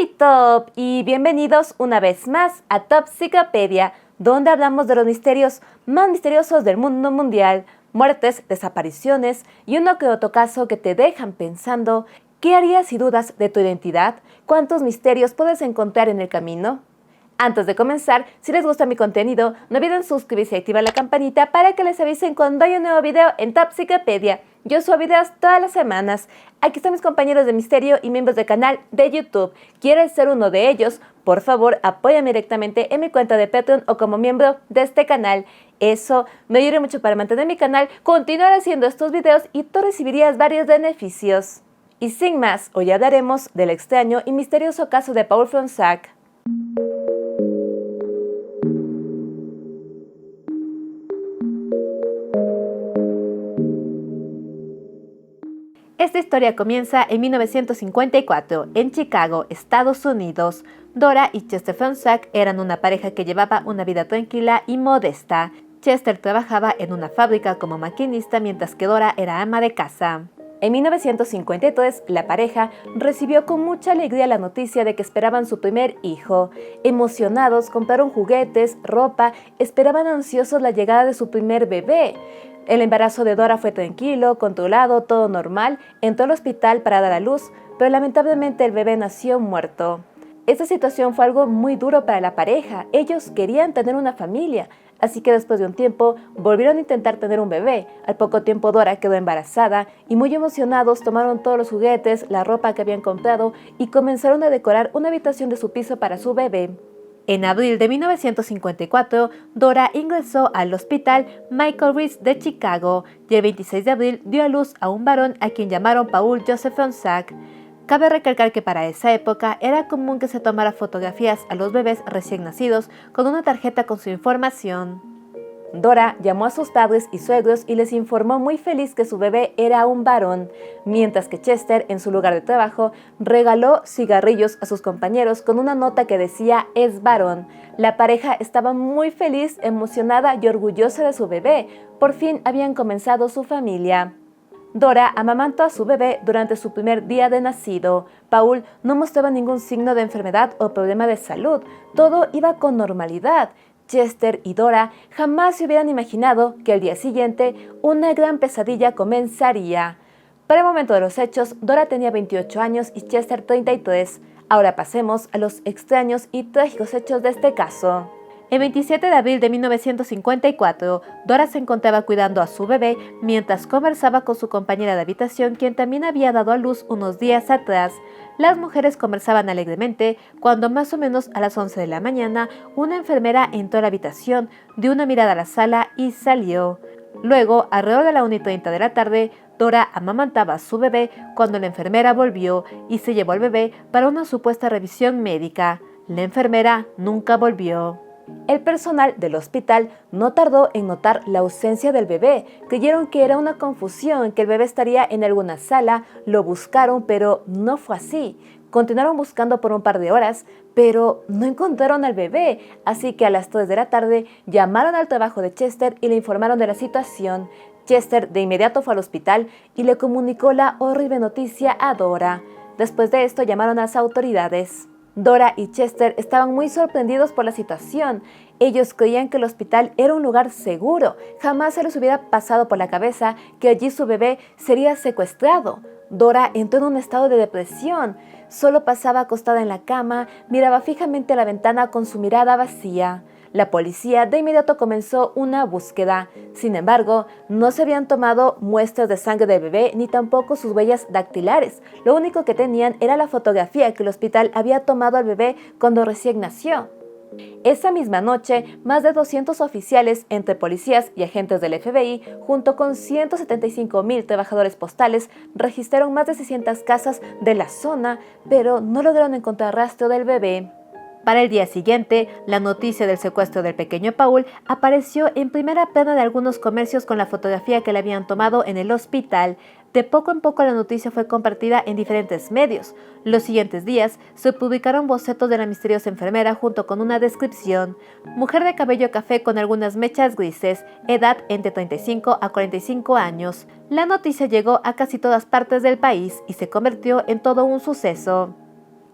Hey Top, y bienvenidos una vez más a Topsicopedia, donde hablamos de los misterios más misteriosos del mundo mundial, muertes, desapariciones y uno que otro caso que te dejan pensando ¿qué harías si dudas de tu identidad? ¿Cuántos misterios puedes encontrar en el camino? Antes de comenzar, si les gusta mi contenido, no olviden suscribirse y activar la campanita para que les avisen cuando hay un nuevo video en Topsicopedia. Yo subo videos todas las semanas. Aquí están mis compañeros de misterio y miembros del canal de YouTube. ¿Quieres ser uno de ellos? Por favor, apóyame directamente en mi cuenta de Patreon o como miembro de este canal. Eso me ayuda mucho para mantener mi canal, continuar haciendo estos videos y tú recibirías varios beneficios. Y sin más, hoy hablaremos del extraño y misterioso caso de Paul Fronsac. Esta historia comienza en 1954, en Chicago, Estados Unidos. Dora y Chester Fronsac eran una pareja que llevaba una vida tranquila y modesta. Chester trabajaba en una fábrica como maquinista mientras que Dora era ama de casa. En 1953, la pareja recibió con mucha alegría la noticia de que esperaban su primer hijo. Emocionados, compraron juguetes, ropa, esperaban ansiosos la llegada de su primer bebé. El embarazo de Dora fue tranquilo, controlado, todo normal. Entró al hospital para dar a luz, pero lamentablemente el bebé nació muerto. Esta situación fue algo muy duro para la pareja. Ellos querían tener una familia, así que después de un tiempo volvieron a intentar tener un bebé. Al poco tiempo Dora quedó embarazada y muy emocionados tomaron todos los juguetes, la ropa que habían comprado y comenzaron a decorar una habitación de su piso para su bebé. En abril de 1954, Dora ingresó al hospital Michael Reese de Chicago y el 26 de abril dio a luz a un varón a quien llamaron Paul Joseph Fronsac. Cabe recalcar que para esa época era común que se tomara fotografías a los bebés recién nacidos con una tarjeta con su información. Dora llamó a sus padres y suegros y les informó muy feliz que su bebé era un varón, mientras que Chester, en su lugar de trabajo, regaló cigarrillos a sus compañeros con una nota que decía «es varón». La pareja estaba muy feliz, emocionada y orgullosa de su bebé. Por fin habían comenzado su familia. Dora amamantó a su bebé durante su primer día de nacido. Paul no mostraba ningún signo de enfermedad o problema de salud. Todo iba con normalidad. Chester y Dora jamás se hubieran imaginado que al día siguiente una gran pesadilla comenzaría. Para el momento de los hechos, Dora tenía 28 años y Chester 33. Ahora pasemos a los extraños y trágicos hechos de este caso. El 27 de abril de 1954, Dora se encontraba cuidando a su bebé mientras conversaba con su compañera de habitación, quien también había dado a luz unos días atrás. Las mujeres conversaban alegremente cuando más o menos a las 11 de la mañana, una enfermera entró a la habitación, dio una mirada a la sala y salió. Luego, alrededor de la 1:30 de la tarde, Dora amamantaba a su bebé cuando la enfermera volvió y se llevó al bebé para una supuesta revisión médica. La enfermera nunca volvió. El personal del hospital no tardó en notar la ausencia del bebé. Creyeron que era una confusión, que el bebé estaría en alguna sala, lo buscaron, pero no fue así. Continuaron buscando por un par de horas, pero no encontraron al bebé, así que a las 3 de la tarde llamaron al trabajo de Chester y le informaron de la situación. Chester de inmediato fue al hospital y le comunicó la horrible noticia a Dora. Después de esto llamaron a las autoridades. Dora y Chester estaban muy sorprendidos por la situación. Ellos creían que el hospital era un lugar seguro. Jamás se les hubiera pasado por la cabeza que allí su bebé sería secuestrado. Dora entró en un estado de depresión. Solo pasaba acostada en la cama, miraba fijamente a la ventana con su mirada vacía. La policía de inmediato comenzó una búsqueda. Sin embargo, no se habían tomado muestras de sangre del bebé ni tampoco sus huellas dactilares. Lo único que tenían era la fotografía que el hospital había tomado al bebé cuando recién nació. Esa misma noche, más de 200 oficiales entre policías y agentes del FBI, junto con 175,000 trabajadores postales, registraron más de 600 casas de la zona, pero no lograron encontrar rastro del bebé. Para el día siguiente, la noticia del secuestro del pequeño Paul apareció en primera plana de algunos comercios con la fotografía que le habían tomado en el hospital. De poco en poco la noticia fue compartida en diferentes medios. Los siguientes días se publicaron bocetos de la misteriosa enfermera junto con una descripción. Mujer de cabello café con algunas mechas grises, edad entre 35 a 45 años. La noticia llegó a casi todas partes del país y se convirtió en todo un suceso.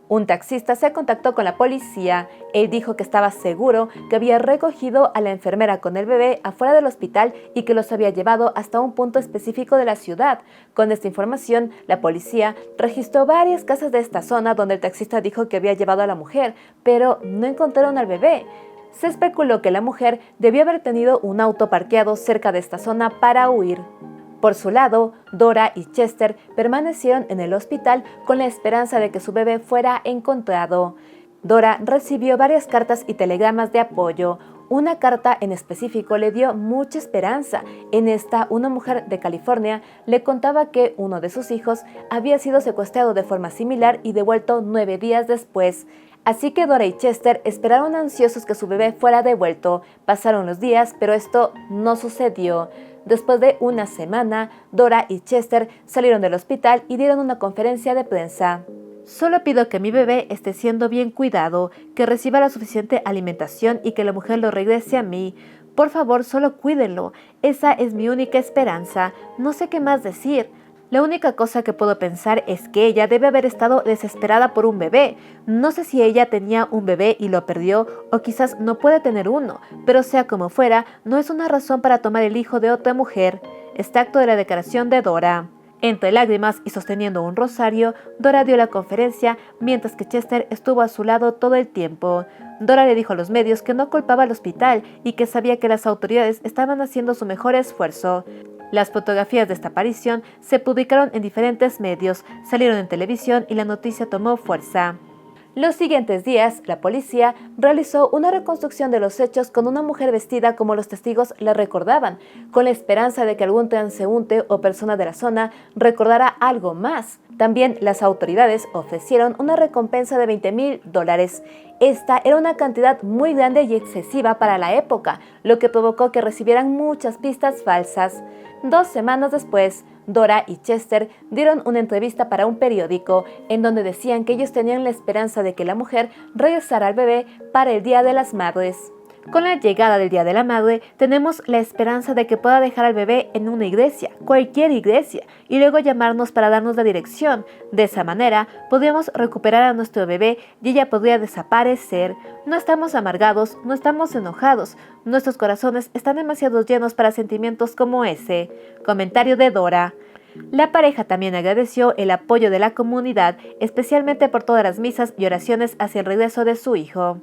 Un taxista se contactó con la policía. Él dijo que estaba seguro que había recogido a la enfermera con el bebé afuera del hospital y que los había llevado hasta un punto específico de la ciudad. Con esta información, la policía registró varias casas de esta zona donde el taxista dijo que había llevado a la mujer, pero no encontraron al bebé. Se especuló que la mujer debió haber tenido un auto parqueado cerca de esta zona para huir. Por su lado, Dora y Chester permanecieron en el hospital con la esperanza de que su bebé fuera encontrado. Dora recibió varias cartas y telegramas de apoyo. Una carta en específico le dio mucha esperanza. En esta, una mujer de California le contaba que uno de sus hijos había sido secuestrado de forma similar y devuelto 9 días después. Así que Dora y Chester esperaron ansiosos que su bebé fuera devuelto. Pasaron los días, pero esto no sucedió. Después de una semana, Dora y Chester salieron del hospital y dieron una conferencia de prensa. Solo pido que mi bebé esté siendo bien cuidado, que reciba la suficiente alimentación y que la mujer lo regrese a mí. Por favor, solo cuídenlo. Esa es mi única esperanza. No sé qué más decir. La única cosa que puedo pensar es que ella debe haber estado desesperada por un bebé. No sé si ella tenía un bebé y lo perdió o quizás no puede tener uno, pero sea como fuera, no es una razón para tomar el hijo de otra mujer. Extracto de la declaración de Dora. Entre lágrimas y sosteniendo un rosario, Dora dio la conferencia mientras que Chester estuvo a su lado todo el tiempo. Dora le dijo a los medios que no culpaba al hospital y que sabía que las autoridades estaban haciendo su mejor esfuerzo. Las fotografías de esta aparición se publicaron en diferentes medios, salieron en televisión y la noticia tomó fuerza. Los siguientes días, la policía realizó una reconstrucción de los hechos con una mujer vestida como los testigos la recordaban, con la esperanza de que algún transeúnte o persona de la zona recordara algo más. También las autoridades ofrecieron una recompensa de $20,000. Esta era una cantidad muy grande y excesiva para la época, lo que provocó que recibieran muchas pistas falsas. 2 semanas después, Dora y Chester dieron una entrevista para un periódico en donde decían que ellos tenían la esperanza de que la mujer regresara al bebé para el Día de las Madres. Con la llegada del Día de la Madre, tenemos la esperanza de que pueda dejar al bebé en una iglesia, cualquier iglesia, y luego llamarnos para darnos la dirección. De esa manera, podríamos recuperar a nuestro bebé y ella podría desaparecer. No estamos amargados, no estamos enojados. Nuestros corazones están demasiado llenos para sentimientos como ese. Comentario de Dora. La pareja también agradeció el apoyo de la comunidad, especialmente por todas las misas y oraciones hacia el regreso de su hijo.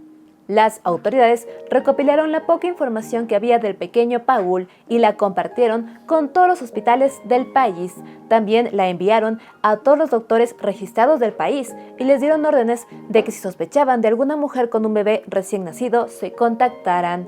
Las autoridades recopilaron la poca información que había del pequeño Paul y la compartieron con todos los hospitales del país. También la enviaron a todos los doctores registrados del país y les dieron órdenes de que si sospechaban de alguna mujer con un bebé recién nacido, se contactaran.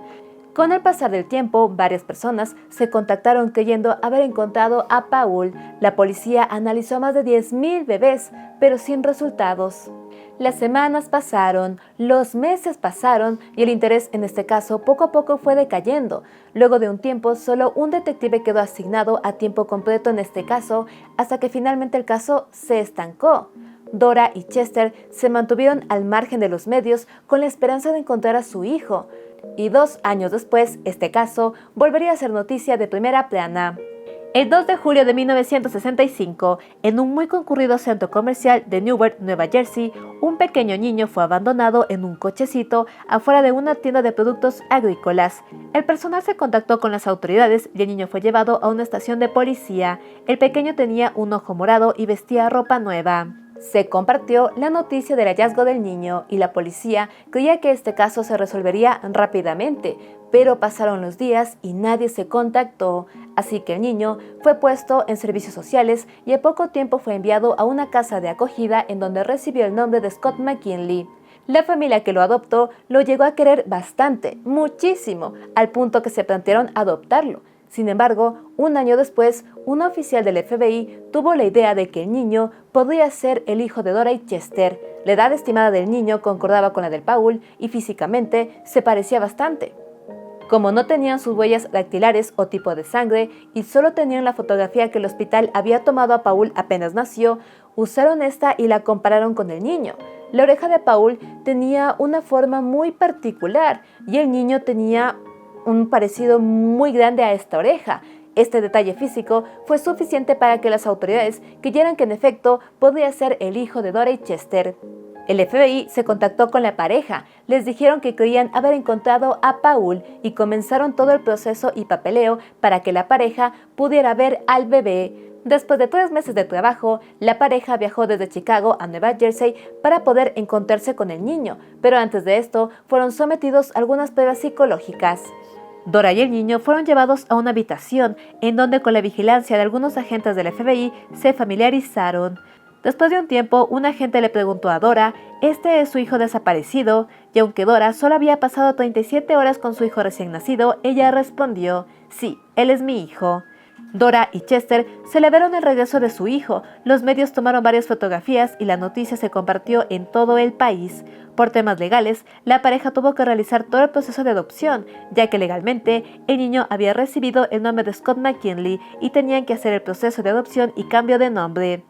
Con el pasar del tiempo, varias personas se contactaron creyendo haber encontrado a Paul. La policía analizó más de 10,000 bebés, pero sin resultados. Las semanas pasaron, los meses pasaron y el interés en este caso poco a poco fue decayendo. Luego de un tiempo, solo un detective quedó asignado a tiempo completo en este caso, hasta que finalmente el caso se estancó. Dora y Chester se mantuvieron al margen de los medios con la esperanza de encontrar a su hijo. Y 2 años después, este caso volvería a ser noticia de primera plana. El 2 de julio de 1965, en un muy concurrido centro comercial de Newark, Nueva Jersey, un pequeño niño fue abandonado en un cochecito afuera de una tienda de productos agrícolas. El personal se contactó con las autoridades y el niño fue llevado a una estación de policía. El pequeño tenía un ojo morado y vestía ropa nueva. Se compartió la noticia del hallazgo del niño y la policía creía que este caso se resolvería rápidamente, pero pasaron los días y nadie se contactó, así que el niño fue puesto en servicios sociales y a poco tiempo fue enviado a una casa de acogida en donde recibió el nombre de Scott McKinley. La familia que lo adoptó lo llegó a querer bastante, muchísimo, al punto que se plantearon adoptarlo. Sin embargo, un año después, un oficial del FBI tuvo la idea de que el niño podría ser el hijo de Dora y Chester. La edad estimada del niño concordaba con la del Paul y físicamente se parecía bastante. Como no tenían sus huellas dactilares o tipo de sangre y solo tenían la fotografía que el hospital había tomado a Paul apenas nació, usaron esta y la compararon con el niño. La oreja de Paul tenía una forma muy particular y el niño tenía un parecido muy grande a esta oreja. Este detalle físico fue suficiente para que las autoridades creyeran que en efecto podría ser el hijo de Dora y Chester. El FBI se contactó con la pareja, les dijeron que creían haber encontrado a Paul y comenzaron todo el proceso y papeleo para que la pareja pudiera ver al bebé. Después de 3 meses de trabajo, la pareja viajó desde Chicago a Nueva Jersey para poder encontrarse con el niño, pero antes de esto fueron sometidos a algunas pruebas psicológicas. Dora y el niño fueron llevados a una habitación en donde con la vigilancia de algunos agentes del FBI se familiarizaron. Después de un tiempo, un agente le preguntó a Dora, ¿este es su hijo desaparecido? Y aunque Dora solo había pasado 37 horas con su hijo recién nacido, ella respondió, sí, él es mi hijo. Dora y Chester celebraron el regreso de su hijo, los medios tomaron varias fotografías y la noticia se compartió en todo el país. Por temas legales, la pareja tuvo que realizar todo el proceso de adopción, ya que legalmente el niño había recibido el nombre de Scott McKinley y tenían que hacer el proceso de adopción y cambio de nombre.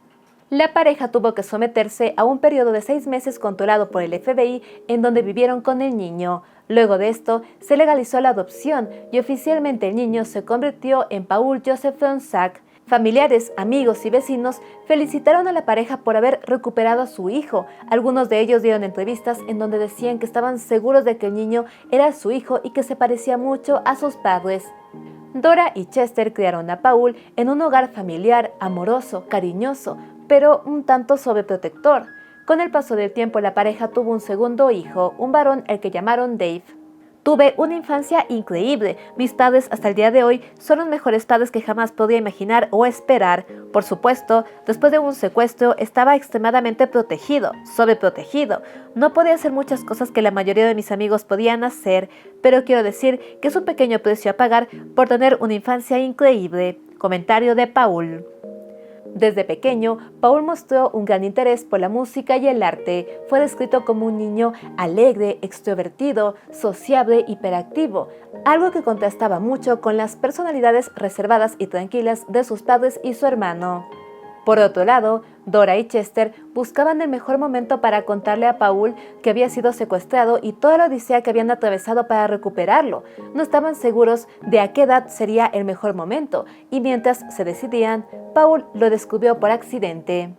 La pareja tuvo que someterse a un periodo de 6 meses controlado por el FBI en donde vivieron con el niño. Luego de esto, se legalizó la adopción y oficialmente el niño se convirtió en Paul Joseph Fronczak. Familiares, amigos y vecinos felicitaron a la pareja por haber recuperado a su hijo. Algunos de ellos dieron entrevistas en donde decían que estaban seguros de que el niño era su hijo y que se parecía mucho a sus padres. Dora y Chester criaron a Paul en un hogar familiar, amoroso, cariñoso, pero un tanto sobreprotector. Con el paso del tiempo la pareja tuvo un segundo hijo, un varón al que llamaron Dave. Tuve una infancia increíble. Mis padres hasta el día de hoy son los mejores padres que jamás podía imaginar o esperar. Por supuesto, después de un secuestro estaba extremadamente protegido, sobreprotegido. No podía hacer muchas cosas que la mayoría de mis amigos podían hacer, pero quiero decir que es un pequeño precio a pagar por tener una infancia increíble. Comentario de Paul. Desde pequeño, Paul mostró un gran interés por la música y el arte. Fue descrito como un niño alegre, extrovertido, sociable, hiperactivo, algo que contrastaba mucho con las personalidades reservadas y tranquilas de sus padres y su hermano. Por otro lado, Dora y Chester buscaban el mejor momento para contarle a Paul que había sido secuestrado y toda la odisea que habían atravesado para recuperarlo. No estaban seguros de a qué edad sería el mejor momento, y mientras se decidían, Paul lo descubrió por accidente.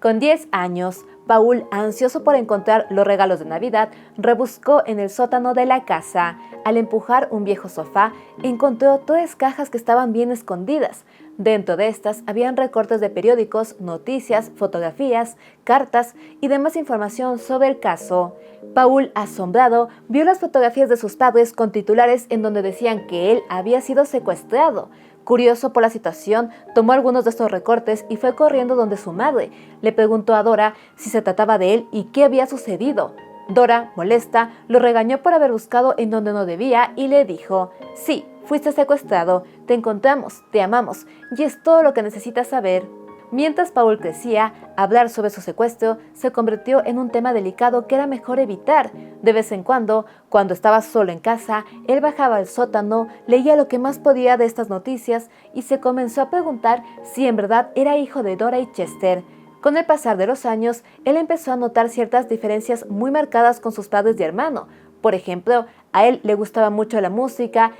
Con 10 años, Paul, ansioso por encontrar los regalos de Navidad, rebuscó en el sótano de la casa. Al empujar un viejo sofá, encontró 3 cajas que estaban bien escondidas. Dentro de estas habían recortes de periódicos, noticias, fotografías, cartas y demás información sobre el caso. Paul, asombrado, vio las fotografías de sus padres con titulares en donde decían que él había sido secuestrado. Curioso por la situación, tomó algunos de estos recortes y fue corriendo donde su madre. Le preguntó a Dora si se trataba de él y qué había sucedido. Dora, molesta, lo regañó por haber buscado en donde no debía y le dijo, sí, fuiste secuestrado, te encontramos, te amamos y es todo lo que necesitas saber. Mientras Paul crecía, hablar sobre su secuestro se convirtió en un tema delicado que era mejor evitar. De vez en cuando estaba solo en casa, él bajaba al sótano, leía lo que más podía de estas noticias y se comenzó a preguntar si en verdad era hijo de Dora y Chester. Con el pasar de los años, él empezó a notar ciertas diferencias muy marcadas con sus padres y hermano. Por ejemplo, a él le gustaba mucho la música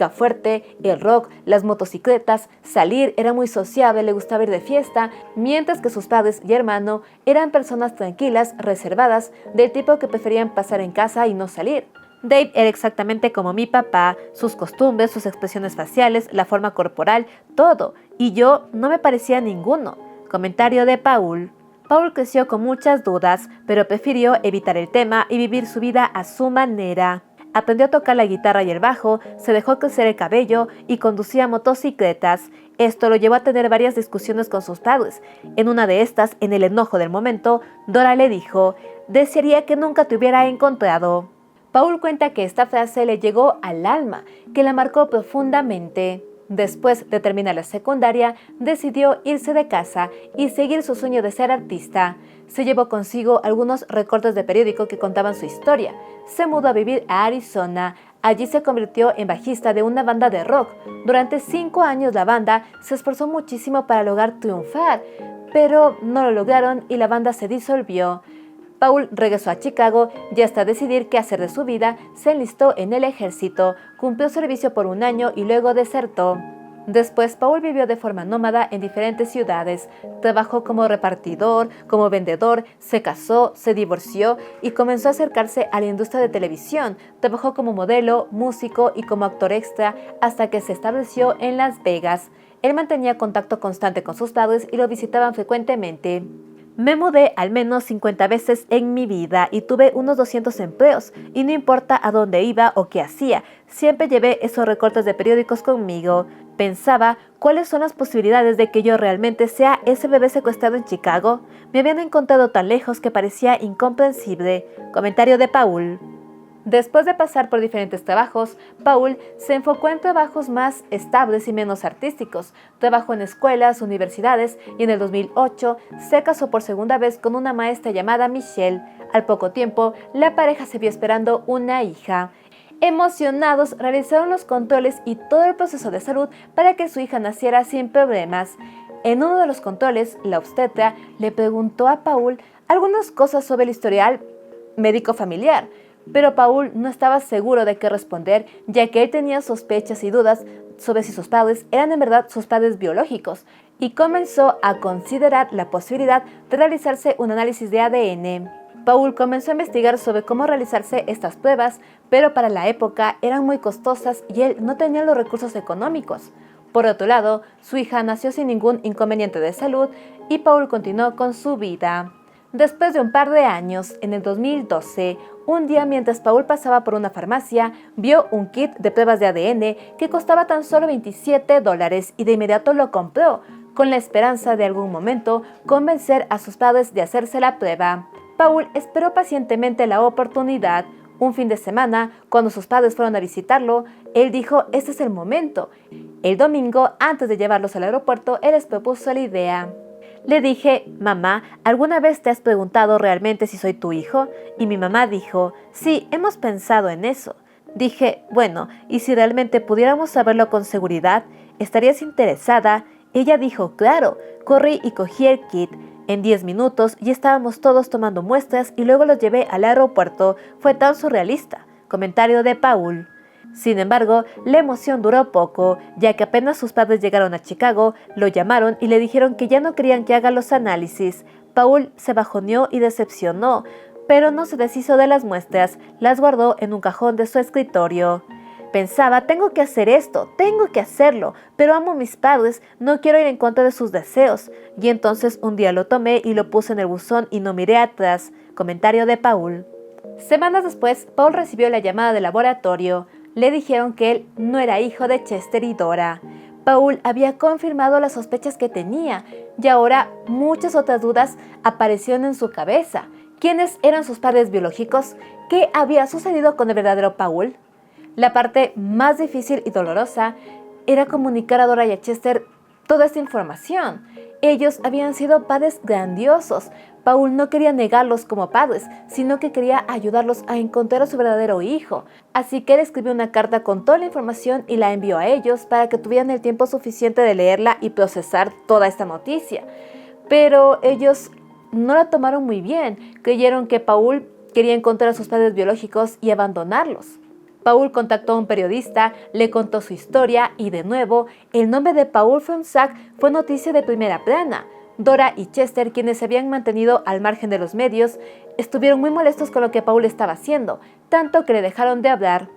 fuerte, el rock, las motocicletas, salir, era muy sociable, le gustaba ir de fiesta, mientras que sus padres y hermano eran personas tranquilas, reservadas, del tipo que preferían pasar en casa y no salir. Dave era exactamente como mi papá, sus costumbres, sus expresiones faciales, la forma corporal, todo, y yo no me parecía a ninguno. Comentario de Paul. Paul creció con muchas dudas, pero prefirió evitar el tema y vivir su vida a su manera. Aprendió a tocar la guitarra y el bajo, se dejó crecer el cabello y conducía motocicletas. Esto lo llevó a tener varias discusiones con sus padres. En una de estas, en el enojo del momento, Dora le dijo, «Desearía que nunca te hubiera encontrado». Paul cuenta que esta frase le llegó al alma, que la marcó profundamente. Después de terminar la secundaria, decidió irse de casa y seguir su sueño de ser artista. Se llevó consigo algunos recortes de periódico que contaban su historia. Se mudó a vivir a Arizona. Allí se convirtió en bajista de una banda de rock. Durante 5 años la banda se esforzó muchísimo para lograr triunfar, pero no lo lograron y la banda se disolvió. Paul regresó a Chicago y hasta decidir qué hacer de su vida, se enlistó en el ejército, cumplió servicio por 1 año y luego desertó. Después, Paul vivió de forma nómada en diferentes ciudades. Trabajó como repartidor, como vendedor, se casó, se divorció y comenzó a acercarse a la industria de televisión. Trabajó como modelo, músico y como actor extra hasta que se estableció en Las Vegas. Él mantenía contacto constante con sus padres y lo visitaban frecuentemente. Me mudé al menos 50 veces en mi vida y tuve unos 200 empleos, y no importa a dónde iba o qué hacía, siempre llevé esos recortes de periódicos conmigo. Pensaba, ¿cuáles son las posibilidades de que yo realmente sea ese bebé secuestrado en Chicago? Me habían encontrado tan lejos que parecía incomprensible. Comentario de Paul. Después de pasar por diferentes trabajos, Paul se enfocó en trabajos más estables y menos artísticos. Trabajó en escuelas, universidades y en el 2008 se casó por segunda vez con una maestra llamada Michelle. Al poco tiempo, la pareja se vio esperando una hija. Emocionados, realizaron los controles y todo el proceso de salud para que su hija naciera sin problemas. En uno de los controles, la obstetra le preguntó a Paul algunas cosas sobre el historial médico familiar, pero Paul no estaba seguro de qué responder, ya que él tenía sospechas y dudas sobre si sus padres eran en verdad sus padres biológicos, y comenzó a considerar la posibilidad de realizarse un análisis de ADN. Paul comenzó a investigar sobre cómo realizarse estas pruebas, pero para la época eran muy costosas y él no tenía los recursos económicos. Por otro lado, su hija nació sin ningún inconveniente de salud y Paul continuó con su vida. Después de un par de años, en el 2012, un día mientras Paul pasaba por una farmacia, vio un kit de pruebas de ADN que costaba tan solo $27 y de inmediato lo compró, con la esperanza de algún momento convencer a sus padres de hacerse la prueba. Paul esperó pacientemente la oportunidad. Un fin de semana, cuando sus padres fueron a visitarlo, él dijo: "Este es el momento". El domingo, antes de llevarlos al aeropuerto, él les propuso la idea. Le dije: "Mamá, ¿alguna vez te has preguntado realmente si soy tu hijo?" Y mi mamá dijo: "Sí, hemos pensado en eso". Dije: "Bueno, ¿y si realmente pudiéramos saberlo con seguridad? ¿Estarías interesada?" Ella dijo: "Claro". Corrí y cogí el kit. En 10 minutos ya estábamos todos tomando muestras y luego los llevé al aeropuerto. Fue tan surrealista. Comentario de Paul. Sin embargo, la emoción duró poco, ya que apenas sus padres llegaron a Chicago, lo llamaron y le dijeron que ya no querían que haga los análisis. Paul se bajoneó y decepcionó, pero no se deshizo de las muestras, las guardó en un cajón de su escritorio. Pensaba: tengo que hacer esto, tengo que hacerlo, pero amo a mis padres, no quiero ir en contra de sus deseos. Y entonces un día lo tomé y lo puse en el buzón y no miré atrás. Comentario de Paul. Semanas después, Paul recibió la llamada del laboratorio. Le dijeron que él no era hijo de Chester y Dora. Paul había confirmado las sospechas que tenía, y ahora muchas otras dudas aparecieron en su cabeza. ¿Quiénes eran sus padres biológicos? ¿Qué había sucedido con el verdadero Paul? La parte más difícil y dolorosa era comunicar a Dora y a Chester toda esta información. Ellos habían sido padres grandiosos. Paul no quería negarlos como padres, sino que quería ayudarlos a encontrar a su verdadero hijo. Así que él escribió una carta con toda la información y la envió a ellos para que tuvieran el tiempo suficiente de leerla y procesar toda esta noticia. Pero ellos no la tomaron muy bien. Creyeron que Paul quería encontrar a sus padres biológicos y abandonarlos. Paul contactó a un periodista, le contó su historia y de nuevo, el nombre de Paul Fronsac fue noticia de primera plana. Dora y Chester, quienes se habían mantenido al margen de los medios, estuvieron muy molestos con lo que Paul estaba haciendo, tanto que le dejaron de hablar.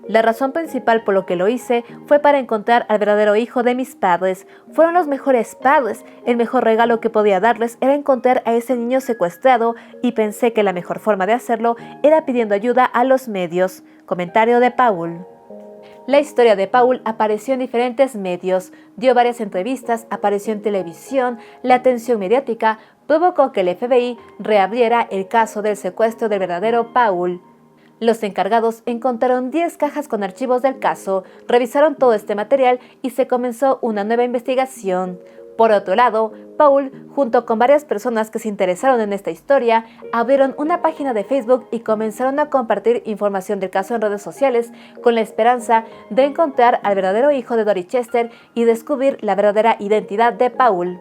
La razón principal por lo que lo hice fue para encontrar al verdadero hijo de mis padres. Fueron los mejores padres. El mejor regalo que podía darles era encontrar a ese niño secuestrado y pensé que la mejor forma de hacerlo era pidiendo ayuda a los medios. Comentario de Paul. La historia de Paul apareció en diferentes medios, dio varias entrevistas, apareció en televisión. La atención mediática provocó que el FBI reabriera el caso del secuestro del verdadero Paul. Los encargados encontraron 10 cajas con archivos del caso, revisaron todo este material y se comenzó una nueva investigación. Por otro lado, Paul, junto con varias personas que se interesaron en esta historia, abrieron una página de Facebook y comenzaron a compartir información del caso en redes sociales con la esperanza de encontrar al verdadero hijo de Dora y Chester y descubrir la verdadera identidad de Paul.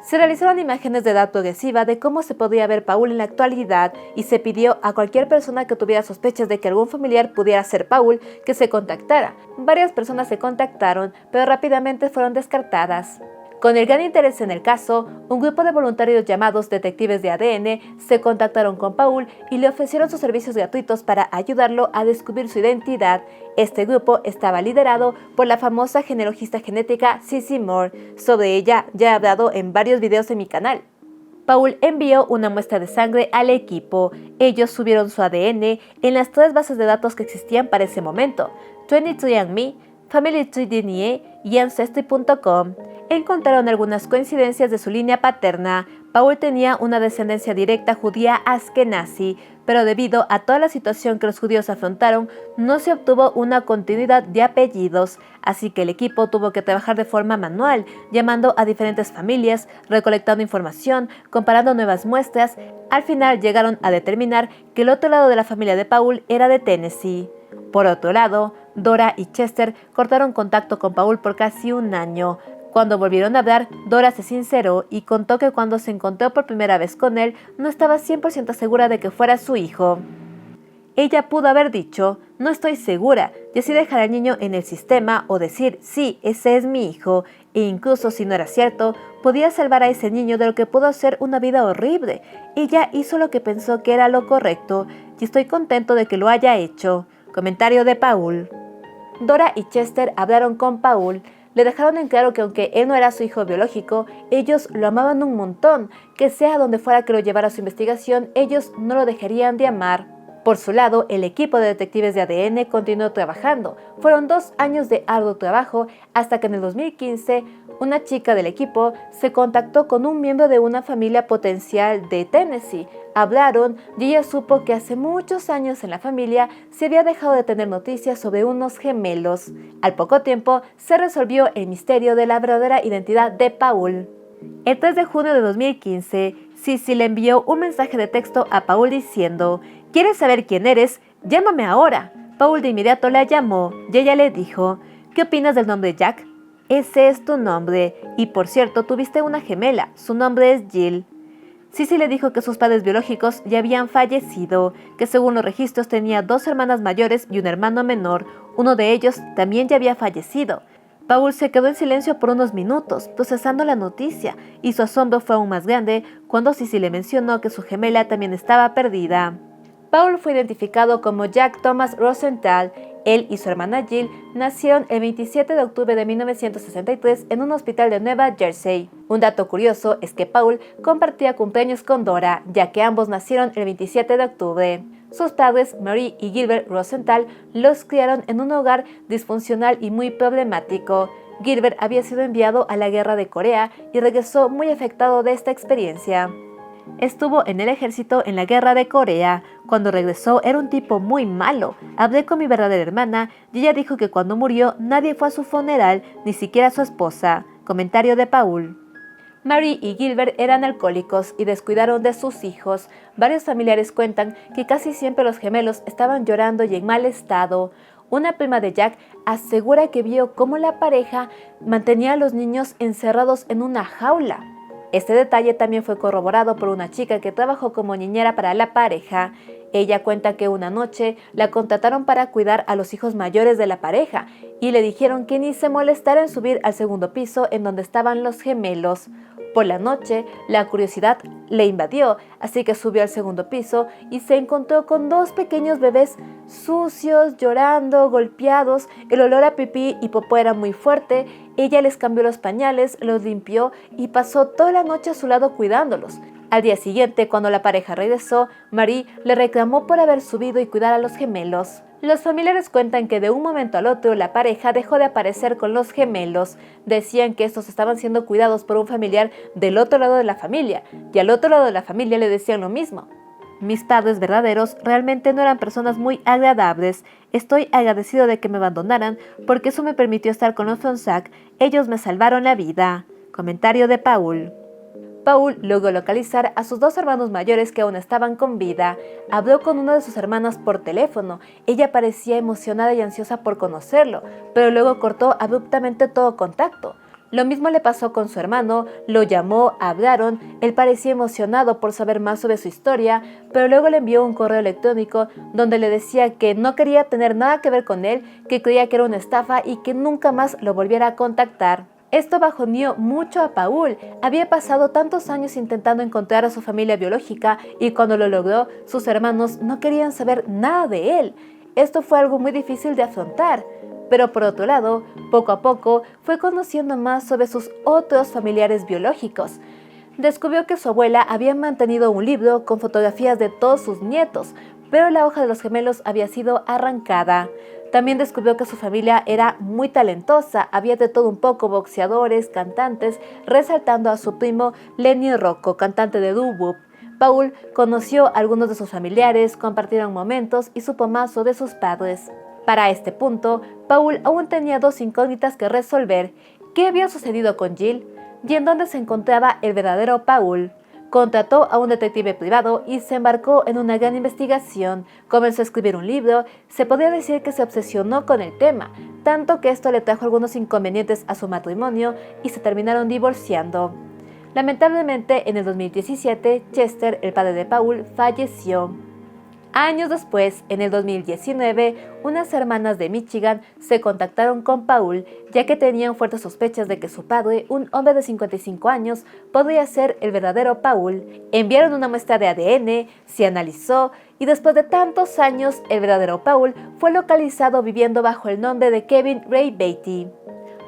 Se realizaron imágenes de edad progresiva de cómo se podría ver Paul en la actualidad y se pidió a cualquier persona que tuviera sospechas de que algún familiar pudiera ser Paul que se contactara. Varias personas se contactaron, pero rápidamente fueron descartadas. Con el gran interés en el caso, un grupo de voluntarios llamados detectives de ADN se contactaron con Paul y le ofrecieron sus servicios gratuitos para ayudarlo a descubrir su identidad. Este grupo estaba liderado por la famosa genealogista genética Cissy Moore. Sobre ella ya he hablado en varios videos en mi canal. Paul envió una muestra de sangre al equipo. Ellos subieron su ADN en las 3 bases de datos que existían para ese momento: 23andMe, Family Tree DNA y Ancestry.com. Encontraron algunas coincidencias de su línea paterna. Paul tenía una descendencia directa judía askenazi, pero debido a toda la situación que los judíos afrontaron, no se obtuvo una continuidad de apellidos, así que el equipo tuvo que trabajar de forma manual, llamando a diferentes familias, recolectando información, comparando nuevas muestras. Al final llegaron a determinar que el otro lado de la familia de Paul era de Tennessee. Por otro lado, Dora y Chester cortaron contacto con Paul por casi un año. Cuando volvieron a hablar, Dora se sinceró y contó que cuando se encontró por primera vez con él, no estaba 100% segura de que fuera su hijo. Ella pudo haber dicho, no estoy segura, y así dejar al niño en el sistema o decir, sí, ese es mi hijo, e incluso si no era cierto, podía salvar a ese niño de lo que pudo ser una vida horrible. Ella hizo lo que pensó que era lo correcto, y estoy contento de que lo haya hecho. Comentario de Paul. Dora y Chester hablaron con Paul. Le dejaron en claro que aunque él no era su hijo biológico, ellos lo amaban un montón, que sea donde fuera que lo llevara su investigación, ellos no lo dejarían de amar. Por su lado, el equipo de detectives de ADN continuó trabajando. Fueron 2 años de arduo trabajo hasta que en el 2015 una chica del equipo se contactó con un miembro de una familia potencial de Tennessee. Hablaron y ella supo que hace muchos años en la familia se había dejado de tener noticias sobre unos gemelos. Al poco tiempo se resolvió el misterio de la verdadera identidad de Paul. El 3 de junio de 2015, Cissy le envió un mensaje de texto a Paul diciendo: ¿quieres saber quién eres? Llámame ahora. Paul de inmediato la llamó y ella le dijo: ¿qué opinas del nombre Jack? Ese es tu nombre. Y por cierto, tuviste una gemela. Su nombre es Jill. Cissy le dijo que sus padres biológicos ya habían fallecido, que según los registros tenía 2 hermanas mayores y un hermano menor. Uno de ellos también ya había fallecido. Paul se quedó en silencio por unos minutos, procesando la noticia, y su asombro fue aún más grande cuando Cissy le mencionó que su gemela también estaba perdida. Paul fue identificado como Jack Thomas Rosenthal. Él y su hermana Jill nacieron el 27 de octubre de 1963 en un hospital de Nueva Jersey. Un dato curioso es que Paul compartía cumpleaños con Dora, ya que ambos nacieron el 27 de octubre. Sus padres, Mary y Gilbert Rosenthal, los criaron en un hogar disfuncional y muy problemático. Gilbert había sido enviado a la guerra de Corea y regresó muy afectado de esta experiencia. Estuvo en el ejército en la guerra de Corea. Cuando regresó era un tipo muy malo. Hablé con mi verdadera hermana y ella dijo que cuando murió nadie fue a su funeral, ni siquiera su esposa. Comentario de Paul. Mary y Gilbert eran alcohólicos y descuidaron de sus hijos. Varios familiares cuentan que casi siempre los gemelos estaban llorando y en mal estado. Una prima de Jack asegura que vio cómo la pareja mantenía a los niños encerrados en una jaula. Este detalle también fue corroborado por una chica que trabajó como niñera para la pareja. Ella cuenta que una noche la contrataron para cuidar a los hijos mayores de la pareja y le dijeron que ni se molestara en subir al segundo piso en donde estaban los gemelos. Por la noche, la curiosidad le invadió, así que subió al segundo piso y se encontró con 2 pequeños bebés sucios, llorando, golpeados. El olor a pipí y popó era muy fuerte. Ella les cambió los pañales, los limpió y pasó toda la noche a su lado cuidándolos. Al día siguiente, cuando la pareja regresó, Marie le reclamó por haber subido y cuidar a los gemelos. Los familiares cuentan que de un momento al otro la pareja dejó de aparecer con los gemelos. Decían que estos estaban siendo cuidados por un familiar del otro lado de la familia, y al otro lado de la familia le decían lo mismo. Mis padres verdaderos realmente no eran personas muy agradables. Estoy agradecido de que me abandonaran porque eso me permitió estar con los Fonsac. Ellos me salvaron la vida. Comentario de Paul. Paul logró localizar a sus 2 hermanos mayores que aún estaban con vida. Habló con una de sus hermanas por teléfono. Ella parecía emocionada y ansiosa por conocerlo, pero luego cortó abruptamente todo contacto. Lo mismo le pasó con su hermano, lo llamó, hablaron, él parecía emocionado por saber más sobre su historia, pero luego le envió un correo electrónico donde le decía que no quería tener nada que ver con él, que creía que era una estafa y que nunca más lo volviera a contactar. Esto bajoneó mucho a Paul. Había pasado tantos años intentando encontrar a su familia biológica y cuando lo logró, sus hermanos no querían saber nada de él. Esto fue algo muy difícil de afrontar. Pero por otro lado, poco a poco fue conociendo más sobre sus otros familiares biológicos. Descubrió que su abuela había mantenido un libro con fotografías de todos sus nietos, pero la hoja de los gemelos había sido arrancada. También descubrió que su familia era muy talentosa, había de todo un poco, boxeadores, cantantes, resaltando a su primo Lenny Rocco, cantante de doo-wop. Paul conoció a algunos de sus familiares, compartieron momentos y supo más sobre sus padres. Para este punto, Paul aún tenía dos incógnitas que resolver. ¿Qué había sucedido con Jill? ¿Y en dónde se encontraba el verdadero Paul? Contrató a un detective privado y se embarcó en una gran investigación. Comenzó a escribir un libro. Se podría decir que se obsesionó con el tema, tanto que esto le trajo algunos inconvenientes a su matrimonio y se terminaron divorciando. Lamentablemente, en el 2017, Chester, el padre de Paul, falleció. Años después, en el 2019, unas hermanas de Michigan se contactaron con Paul, ya que tenían fuertes sospechas de que su padre, un hombre de 55 años, podría ser el verdadero Paul. Enviaron una muestra de ADN, se analizó, y después de tantos años, el verdadero Paul fue localizado viviendo bajo el nombre de Kevin Ray Beatty.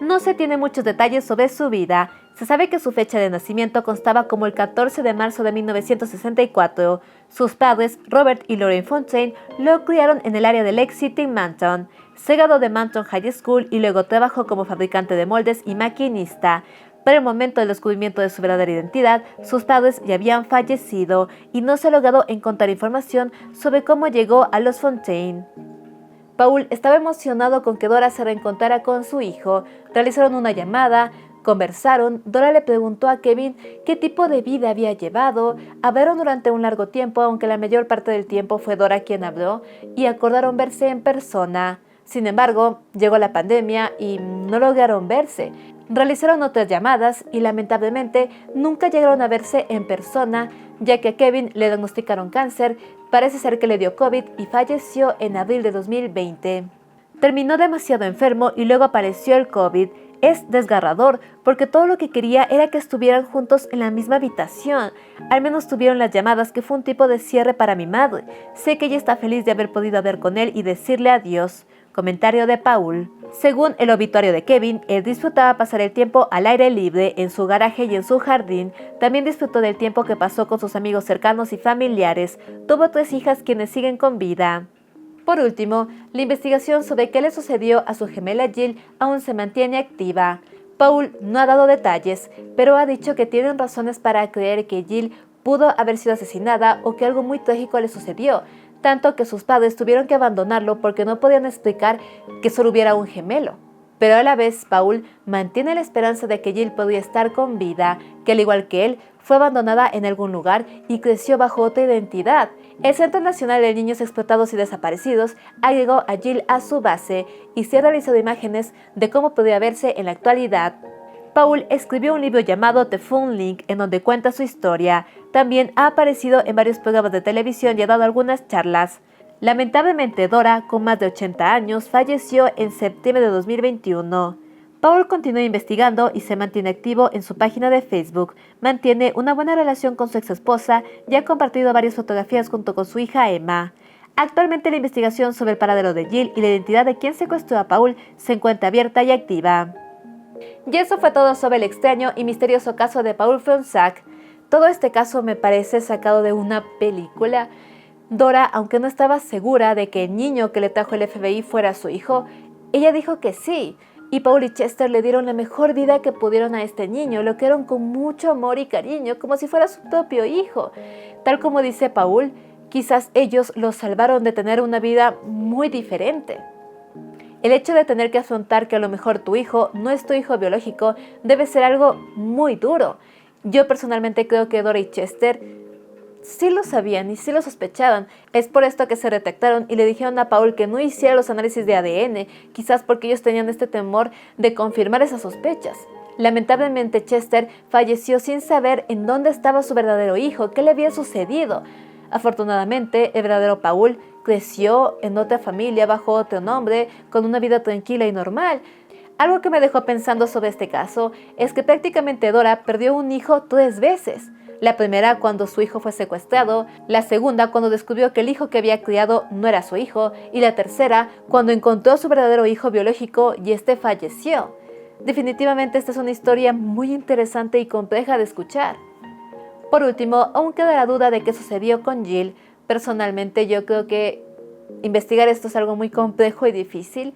No se tiene muchos detalles sobre su vida. Se sabe que su fecha de nacimiento constaba como el 14 de marzo de 1964. Sus padres, Robert y Lorraine Fontaine, lo criaron en el área de Lake City, Manton. Se graduó de Manton High School y luego trabajó como fabricante de moldes y maquinista. Para el momento del descubrimiento de su verdadera identidad, sus padres ya habían fallecido y no se ha logrado encontrar información sobre cómo llegó a los Fontaine. Paul estaba emocionado con que Dora se reencontrara con su hijo. Realizaron una llamada, conversaron, Dora le preguntó a Kevin qué tipo de vida había llevado, hablaron durante un largo tiempo, aunque la mayor parte del tiempo fue Dora quien habló, y acordaron verse en persona. Sin embargo, llegó la pandemia y no lograron verse. Realizaron otras llamadas y lamentablemente nunca llegaron a verse en persona, ya que a Kevin le diagnosticaron cáncer, parece ser que le dio COVID y falleció en abril de 2020. Terminó demasiado enfermo y luego apareció el COVID. Es desgarrador porque todo lo que quería era que estuvieran juntos en la misma habitación. Al menos tuvieron las llamadas, que fue un tipo de cierre para mi madre. Sé que ella está feliz de haber podido hablar con él y decirle adiós. Comentario de Paul. Según el obituario de Kevin, él disfrutaba pasar el tiempo al aire libre, en su garaje y en su jardín. También disfrutó del tiempo que pasó con sus amigos cercanos y familiares. Tuvo 3 hijas quienes siguen con vida. Por último, la investigación sobre qué le sucedió a su gemela Jill aún se mantiene activa. Paul no ha dado detalles, pero ha dicho que tienen razones para creer que Jill pudo haber sido asesinada o que algo muy trágico le sucedió, tanto que sus padres tuvieron que abandonarlo porque no podían explicar que solo hubiera un gemelo. Pero a la vez, Paul mantiene la esperanza de que Jill podría estar con vida, que al igual que él, fue abandonada en algún lugar y creció bajo otra identidad. El Centro Nacional de Niños Explotados y Desaparecidos agregó a Jill a su base y se han realizado imágenes de cómo podría verse en la actualidad. Paul escribió un libro llamado The Phone Link, en donde cuenta su historia. También ha aparecido en varios programas de televisión y ha dado algunas charlas. Lamentablemente, Dora, con más de 80 años, falleció en septiembre de 2021. Paul continúa investigando y se mantiene activo en su página de Facebook. Mantiene una buena relación con su ex esposa y ha compartido varias fotografías junto con su hija Emma. Actualmente la investigación sobre el paradero de Jill y la identidad de quien secuestró a Paul se encuentra abierta y activa. Y eso fue todo sobre el extraño y misterioso caso de Paul Fronsac. Todo este caso me parece sacado de una película. Dora, aunque no estaba segura de que el niño que le trajo el FBI fuera su hijo, ella dijo que sí. Y Paul y Chester le dieron la mejor vida que pudieron a este niño, lo criaron con mucho amor y cariño, como si fuera su propio hijo. Tal como dice Paul, quizás ellos lo salvaron de tener una vida muy diferente. El hecho de tener que afrontar que a lo mejor tu hijo no es tu hijo biológico debe ser algo muy duro. Yo personalmente creo que Dora y Chester sí lo sabían y sí lo sospechaban. Es por esto que se detectaron y le dijeron a Paul que no hiciera los análisis de ADN, quizás porque ellos tenían este temor de confirmar esas sospechas. Lamentablemente Chester falleció sin saber en dónde estaba su verdadero hijo, qué le había sucedido. Afortunadamente, el verdadero Paul creció en otra familia bajo otro nombre, con una vida tranquila y normal. Algo que me dejó pensando sobre este caso es que prácticamente Dora perdió un hijo 3 veces. La primera cuando su hijo fue secuestrado, la segunda cuando descubrió que el hijo que había criado no era su hijo, y la tercera cuando encontró a su verdadero hijo biológico y este falleció. Definitivamente esta es una historia muy interesante y compleja de escuchar. Por último, aún queda la duda de qué sucedió con Jill. Personalmente yo creo que investigar esto es algo muy complejo y difícil,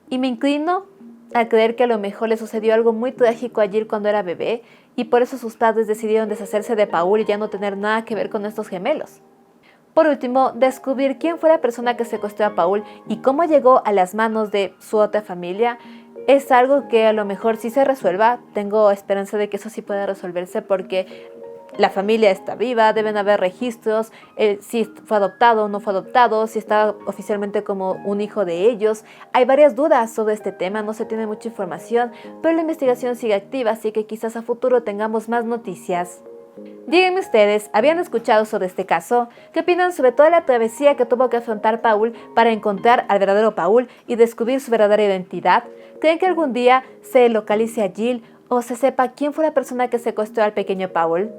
y me inclino a creer que a lo mejor le sucedió algo muy trágico a Jill cuando era bebé, y por eso sus padres decidieron deshacerse de Paul y ya no tener nada que ver con estos gemelos. Por último, descubrir quién fue la persona que secuestró a Paul y cómo llegó a las manos de su otra familia es algo que a lo mejor sí se resuelva. Tengo esperanza de que eso sí pueda resolverse porque la familia está viva, deben haber registros, si fue adoptado o no fue adoptado, si está oficialmente como un hijo de ellos. Hay varias dudas sobre este tema, no se tiene mucha información, pero la investigación sigue activa, así que quizás a futuro tengamos más noticias. Díganme ustedes, ¿habían escuchado sobre este caso? ¿Qué opinan sobre toda la travesía que tuvo que afrontar Paul para encontrar al verdadero Paul y descubrir su verdadera identidad? ¿Creen que algún día se localice a Jill o se sepa quién fue la persona que secuestró al pequeño Paul?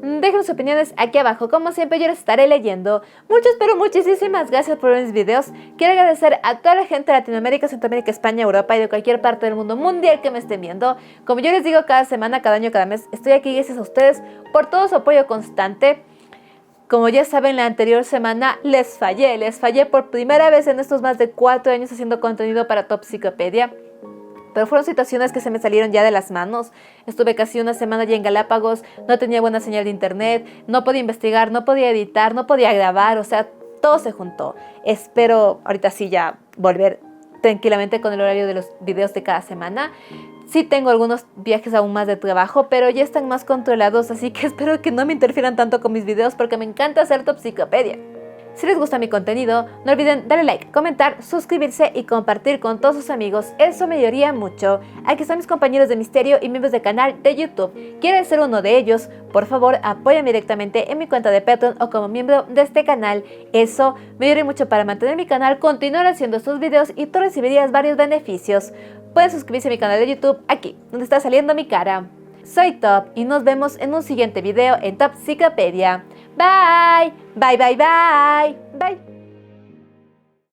Dejen sus opiniones aquí abajo, como siempre yo les estaré leyendo. Muchas pero muchísimas gracias por ver mis videos. Quiero agradecer a toda la gente de Latinoamérica, Centroamérica, España, Europa y de cualquier parte del mundo mundial que me estén viendo. Como yo les digo cada semana, cada año, cada mes, estoy aquí gracias a ustedes por todo su apoyo constante. Como ya saben, la anterior semana les fallé por primera vez en estos más de 4 años haciendo contenido para Topsicopedia. Pero fueron situaciones que se me salieron ya de las manos. Estuve casi una semana ya en Galápagos, no tenía buena señal de internet, no podía investigar, no podía editar, no podía grabar, o sea, todo se juntó. Espero ahorita sí ya volver tranquilamente con el horario de los videos de cada semana. Sí tengo algunos viajes aún más de trabajo, pero ya están más controlados, así que espero que no me interfieran tanto con mis videos porque me encanta hacer Topsicopedia. Si les gusta mi contenido, no olviden darle like, comentar, suscribirse y compartir con todos sus amigos, eso me ayudaría mucho. Aquí están mis compañeros de misterio y miembros del canal de YouTube. ¿Quieren ser uno de ellos? Por favor, apóyame directamente en mi cuenta de Patreon o como miembro de este canal. Eso me ayudaría mucho para mantener mi canal, continuar haciendo estos videos y tú recibirías varios beneficios. Pueden suscribirse a mi canal de YouTube aquí, donde está saliendo mi cara. Soy Top y nos vemos en un siguiente video en Topsicopedia. Bye, bye, bye, bye, bye.